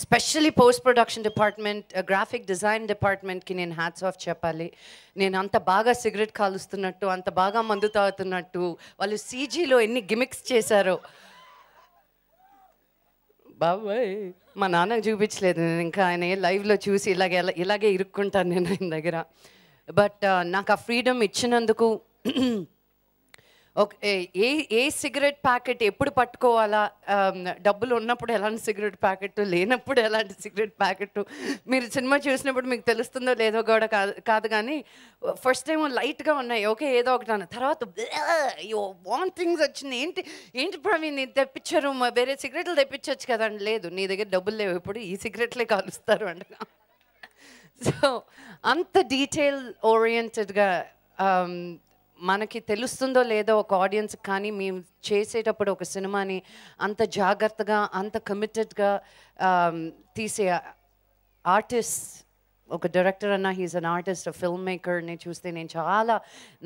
Specially post production department, graphic design డిపార్ట్మెంట్కి నేను hats off చెప్పాలి. నేను అంత బాగా సిగరెట్ కాలుస్తున్నట్టు, అంత బాగా మందు తాగుతున్నట్టు వాళ్ళు సీజీలో ఎన్ని గిమిక్స్ చేశారో. బాబాయ్ మా నాన్నకు చూపించలేదు నేను, ఇంకా ఆయన లైవ్లో చూసి ఇలాగే ఇరుక్కుంటాను నేను ఆయన దగ్గర. బట్ నాకు ఆ ఫ్రీడమ్ ఇచ్చినందుకు, ఏ సిగరెట్ ప్యాకెట్ ఎప్పుడు పట్టుకోవాలా, డబ్బులు ఉన్నప్పుడు ఎలాంటి సిగరెట్ ప్యాకెట్, లేనప్పుడు ఎలాంటి సిగరెట్ ప్యాకెట్, మీరు సినిమా చూసినప్పుడు మీకు తెలుస్తుందో లేదో కూడా కాదు కానీ ఫస్ట్ టైం లైట్గా ఉన్నాయి, ఓకే ఏదో ఒకటి అన్న తర్వాత వామిటింగ్స్ వచ్చింది. ఏంటి ప్రవీణ్ ఇది తెప్పించారు, వేరే సిగరెట్లు తెప్పించవచ్చు కదండి. లేదు, నీ దగ్గర డబ్బులు లేవు, ఇప్పుడు ఈ సిగరెట్లే కాలుస్తారు అంట. సో అంత డీటెయిల్ ఓరియంటెడ్గా మనకి తెలుస్తుందో లేదో ఒక ఆడియన్స్, కానీ మేము చేసేటప్పుడు ఒక సినిమాని అంత జాగ్రత్తగా అంత కమిటెడ్గా తీసే ఆర్టిస్ట్, ఒక డైరెక్టర్ అన్న హీస్ అన్ ఆర్టిస్ట్, ఫిల్మ్ మేకర్ని చూస్తే నేను చాలా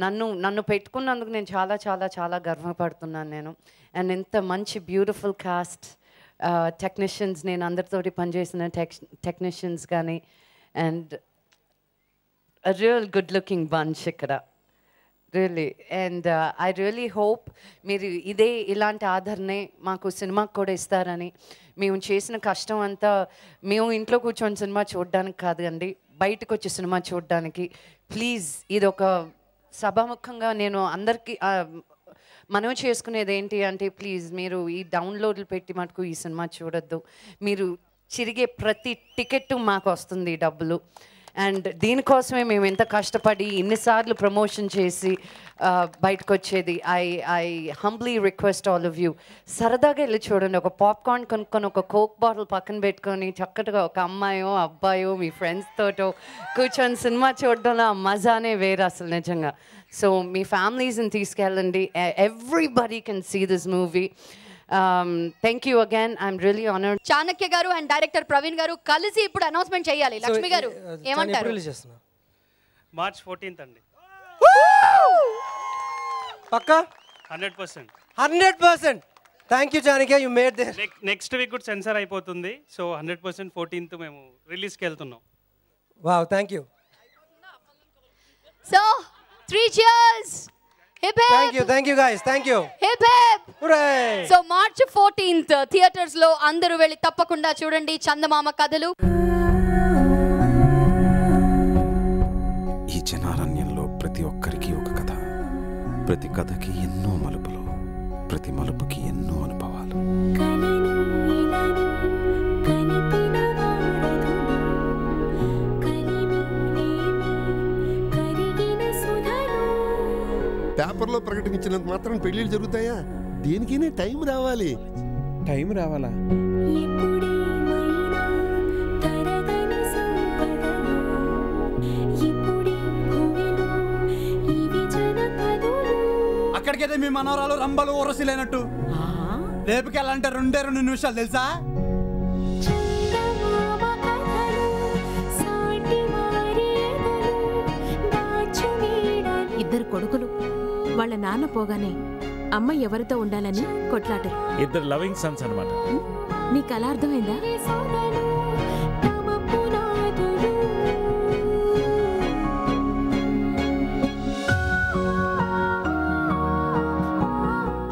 నన్ను పెట్టుకున్నందుకు నేను చాలా చాలా చాలా గర్వపడుతున్నాను నేను. అండ్ ఇంత మంచి బ్యూటిఫుల్ కాస్ట్ టెక్నీషియన్స్, నేను అందరితోటి పనిచేసిన టెక్నీషియన్స్ కానీ, and a real good looking bunch ikkada really. And I really hope మీరు ఇలాంటి ఆదరణే మాకు సినిమాకి కూడా ఇస్తారని. మేము చేసిన కష్టం అంతా మేము ఇంట్లో కూర్చొని సినిమా చూడడానికి కాదండి, బయటకు వచ్చి సినిమా చూడడానికి. ప్లీజ్ ఇది ఒక సభాముఖంగా నేను అందరికీ మనం చేసుకునేది ఏంటి అంటే, ప్లీజ్ మీరు ఈ డౌన్లోడ్లు పెట్టి మటుకు ఈ సినిమా చూడొద్దు. మీరు చిరిగే ప్రతి టికెట్ మాకు వస్తుంది డబ్బులు. అండ్ దీనికోసమే మేము ఎంత కష్టపడి ఇన్నిసార్లు ప్రమోషన్ చేసి బయటకు వచ్చేది. I humbly request all of you, సరదాగా వెళ్ళి చూడండి. ఒక పాప్కార్న్ కొనుక్కొని, ఒక కోక్ బాటిల్ పక్కన పెట్టుకొని, చక్కగా ఒక అమ్మాయో అబ్బాయో మీ ఫ్రెండ్స్ తోటో కూర్చొని సినిమా చూడడంలో ఆ మజానే వేరు అసలు నిజంగా. సో మీ ఫ్యామిలీస్ని తీసుకెళ్ళండి. Everybody can see this movie. Thank you again. I'm really honored. Chanakya garu and director Praveen గారు కలిసి ఇప్పుడు అనౌన్స్మెంట్ చేయాలి. లక్ష్మి గారు ఏమంటారు? మార్చ్ 14th అండి. పక్కా 100%. 100%. Thank you Chanakya, you made this. Next week కూడా సెన్సార్ అయిపోతుంది. సో 100% 14th మేము రిలీజ్కి వెళ్తున్నాం. Wow, thank you. So 3 cheers. Hip hip. Thank you guys, thank you. Hip hip. Hooray. So March 14th theatres లో అందరూ వెళ్ళి తప్పకుండా చూడండి చందమామ కథలు. ఈ జనారణ్యంలో ప్రతి ఒక్కరికి ఒక కథ, ప్రతి కథకి ఎన్నో మలుపులు, ప్రతి మలుపుకి ఎన్నో అనుభవాలు. పేపర్లో ప్రకటించినంత మాత్రం పెళ్లిళ్ళు జరుగుతాయా? దేనికైనా టైం రావాలి. టైం రావాలా? అక్కడికైతే మీ మనవరాలు రంబలు ఊరసిలేనట్టు రేపుకెళ్ళాలంటే 2 నిమిషాలు తెలుసా? ఇద్దరు కొడుకులు, వాళ్ళ నాన్న పోగానే అమ్మ ఎవరితో ఉండాలని కొట్లాటలు. ఇద్దరు లవింగ్ సన్స్ అన్నమాట. నీకు అలా అర్థమైందా?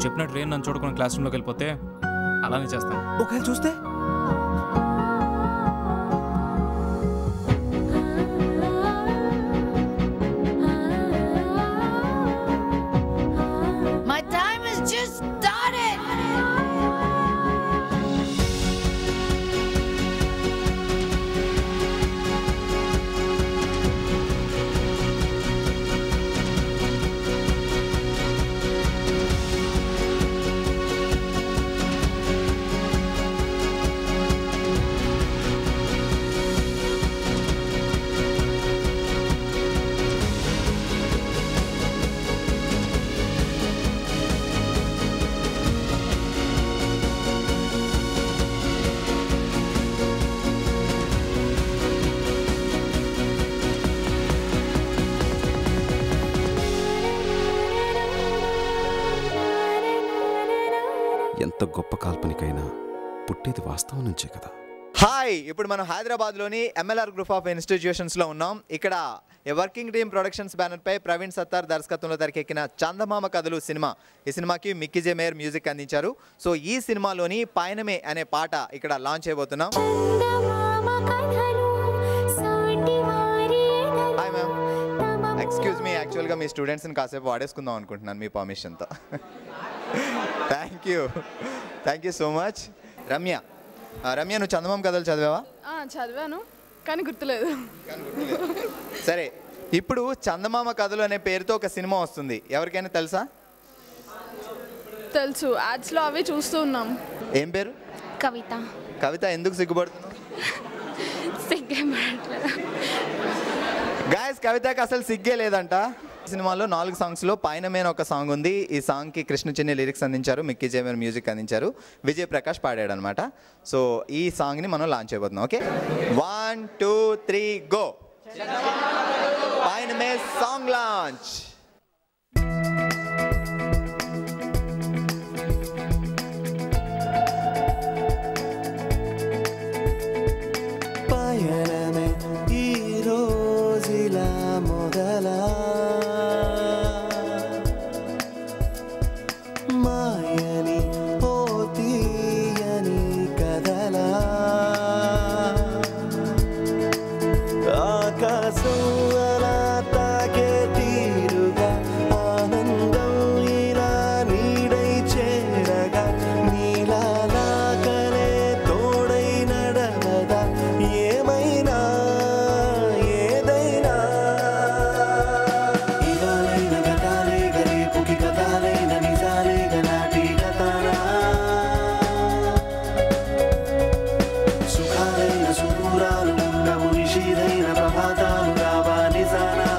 చెప్పినట్టు రేన్ నన్ను చూడకుండా క్లాస్ రూమ్లోకి వెళ్ళిపోతే అలానే చేస్తాను. ఒకవేళ చూస్తే My time has just started. ఎంత గొప్ప కాల్పనికైనా పుట్టేది వాస్తవం నుంచే కదా. హాయ్, ఇప్పుడు మనం హైదరాబాద్లోని MLR గ్రూప్ ఆఫ్ ఇన్స్టిట్యూషన్స్లో ఉన్నాం. ఇక్కడ వర్కింగ్ టీమ్ ప్రొడక్షన్స్ బ్యానర్పై ప్రవీణ్ సత్తార్ దర్శకత్వంలో తెరకెక్కిన చందమామ కథలు సినిమా. ఈ సినిమాకి మిక్కీ జే మేయర్ మ్యూజిక్ అందించారు. సో ఈ సినిమాలోని పయనమే అనే పాట ఇక్కడ లాంచ్ చేయబోతున్నాం. హాయ్ మ్యామ్, ఎక్స్క్యూజ్ మీ, యాక్చువల్గా మీ స్టూడెంట్స్ని కాసేపు వాడేసుకుందాం అనుకుంటున్నాను మీ పర్మిషన్తో. Thank you so much. Ramya, నువ్వు చందమామ కథలు చదివావా? చదివాను, కానీ గుర్తులేదు. సరే, ఇప్పుడు చందమామ కథలు అనే పేరుతో ఒక సినిమా వస్తుంది. ఎవరికైనా తెలుసా? తెలుసు, యాడ్స్లో అవి చూస్తూ ఉన్నాం. ఏం పేరు? కవిత. కవిత, ఎందుకు సిగ్గుపడుతున్నావు? గాయస్, కవితకి అసలు సిగ్గే లేదంట. సినిమాలో 4 సాంగ్స్లో పైనమే ఒక సాంగ్ ఉంది. ఈ సాంగ్కి కృష్ణ చిన్ని లిరిక్స్ అందించారు, మిక్కీ జే మేయర్ మ్యూజిక్ అందించారు, విజయ్ ప్రకాష్ పాడాడు అనమాట. సో ఈ సాంగ్ని మనం లాంచ్ చేయబోతున్నాం. Okay, 1 2 3 go. పైనమే సాంగ్ లాంచ్. పయనమే ఈ రోజులా మొదలా మాయని ఓ తీయని కదలా ఆకాశం అలా తాకే తీరుగా ఆనందం ఇలా నీడై చేరగా నీలాలా కలే తోడై నడవదా ఏమైనా ఏదైనా ఇవాళైన గతాలే గరేపుకి కథాలైన నిజాలే గనాటి కథనా సుఖాలైన సుదూరాలు ఉండవు నిషీదైన ప్రభాతాలు రావా నిజానా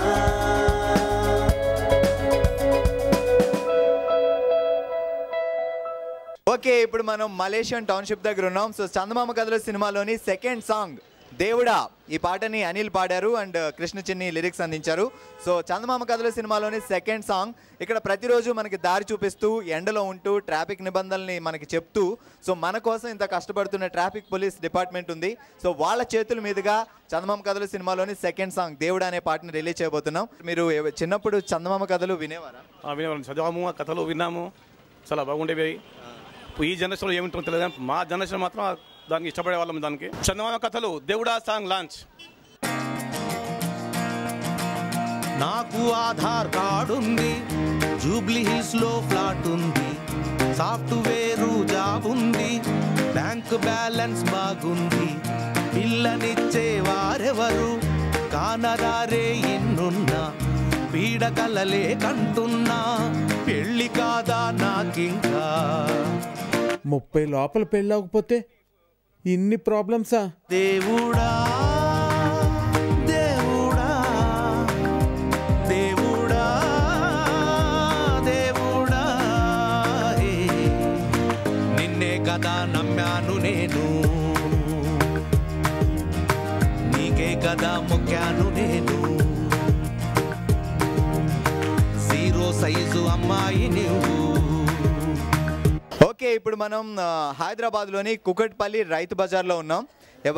ఓకే, ఇప్పుడు మనం మలేషియన్ టౌన్షిప్ దగ్గర ఉన్నాం. సో చందమామ కథలు సినిమాలోని సెకండ్ సాంగ్ దేవుడా, ఈ పాటని అనిల్ పాడారు అండ్ కృష్ణ చిన్ని లిరిక్స్ అందించారు. సో చందమామ కథలు సినిమాలోని సెకండ్ సాంగ్. ఇక్కడ ప్రతిరోజు మనకి దారి చూపిస్తూ ఎండలో ఉంటూ ట్రాఫిక్ నిబంధనల్ని మనకి చెప్తూ, సో మన కోసం ఇంత కష్టపడుతున్న ట్రాఫిక్ పోలీస్ డిపార్ట్మెంట్ ఉంది. సో వాళ్ళ చేతుల మీదుగా చందమామ కథలు సినిమాలోని సెకండ్ సాంగ్ దేవుడా అనే పాటని రిలీజ్ చేయబోతున్నాం. మీరు చిన్నప్పుడు చందమామ కథలు వినేవారా? వినేవాళ్ళం, చదివాము, ఆ కథలు విన్నాము, చాలా బాగుండేవి. ఈ జనరేషన్లో ఏమిటో తెలియదు, మా జనరేషన్ మాత్రం దానికి ఇష్టపడే వాళ్ళం. దానికి చందమామ కథలు దేవుడా సాంగ్ లాంచ్. నాకు ఆధార్ కార్డు ఉంది, జూబ్లీ హిల్స్ లో ఫ్లాట్ ఉంది, సాఫ్ట్వేర్ జాబ్ ఉంది, బ్యాంక్ బ్యాలెన్స్ బాగుంది, పిల్లనిచ్చే వారెవరు కానరారే ఎన్నున్నా పీడకలలే కంటున్నా పెళ్లి కాదా నాకింకా. 30 లోపల పెళ్ళవకపోతే ఇన్ని ప్రాబ్లమ్సా? దేవుడా దేవుడా దేవుడా దేవుడా నిన్నే కదా నమ్మాను నేను, నీకే కదా మొక్కాను నేను, జీరో సైజు అమ్మాయి నువ్వు. ఓకే, ఇప్పుడు మనం హైదరాబాద్లోని కుకట్పల్లి రైతు బజార్లో ఉన్నాం.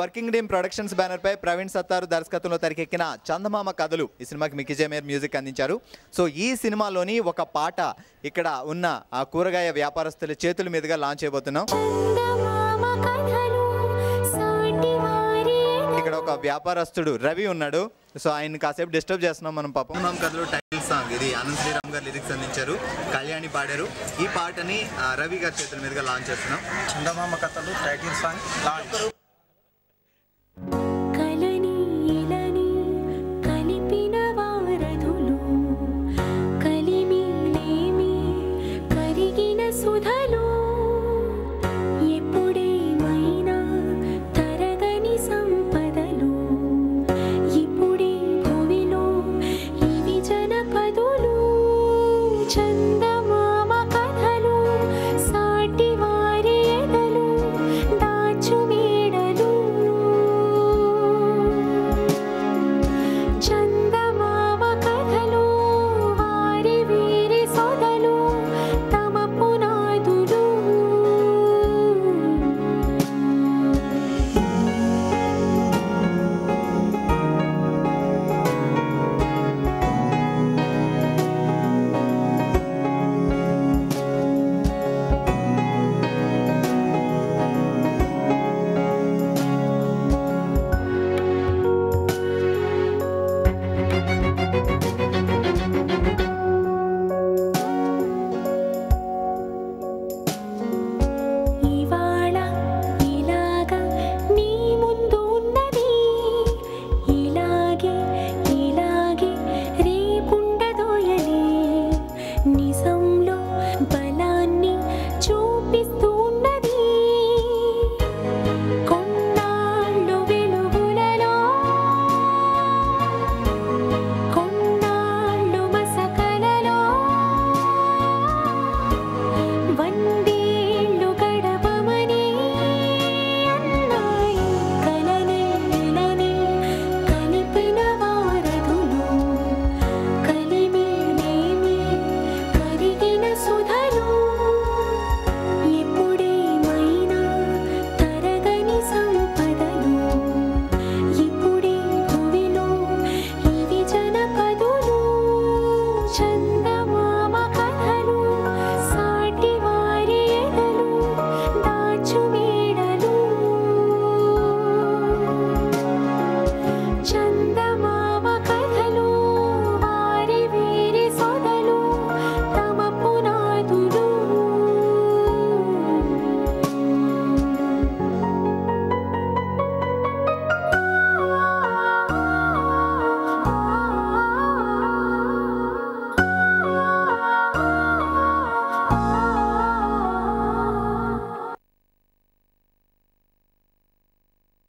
వర్కింగ్ టీమ్ ప్రొడక్షన్స్ బ్యానర్పై ప్రవీణ్ సత్తారు దర్శకత్వంలో తెరకెక్కిన చందమామ కథలు. ఈ సినిమాకి మిక్కీ జే మేయర్ మ్యూజిక్ అందించారు. సో ఈ సినిమాలోని ఒక పాట ఇక్కడ ఉన్న ఆ కూరగాయ వ్యాపారస్తుల చేతుల మీదుగా లాంచ్ చేయబోతున్నాం. ఇక్కడ ఒక వ్యాపారస్తుడు రవి ఉన్నాడు. సో ఆయన కాసేపు డిస్టర్బ్ చేస్తున్నాం మనం. పాపం చందమామ కథలు టైటిల్ సాంగ్ ఇది అనంత్ శ్రీరామ్ గారు లిరిక్స్ అందించారు, కళ్యాణి పాడారు. ఈ పాటని రవి గారి చేతుల మీదుగా లాంచ్ చేస్తున్నాం. చందమామ కథలు టైటిల్ సాంగ్ లాంచ్.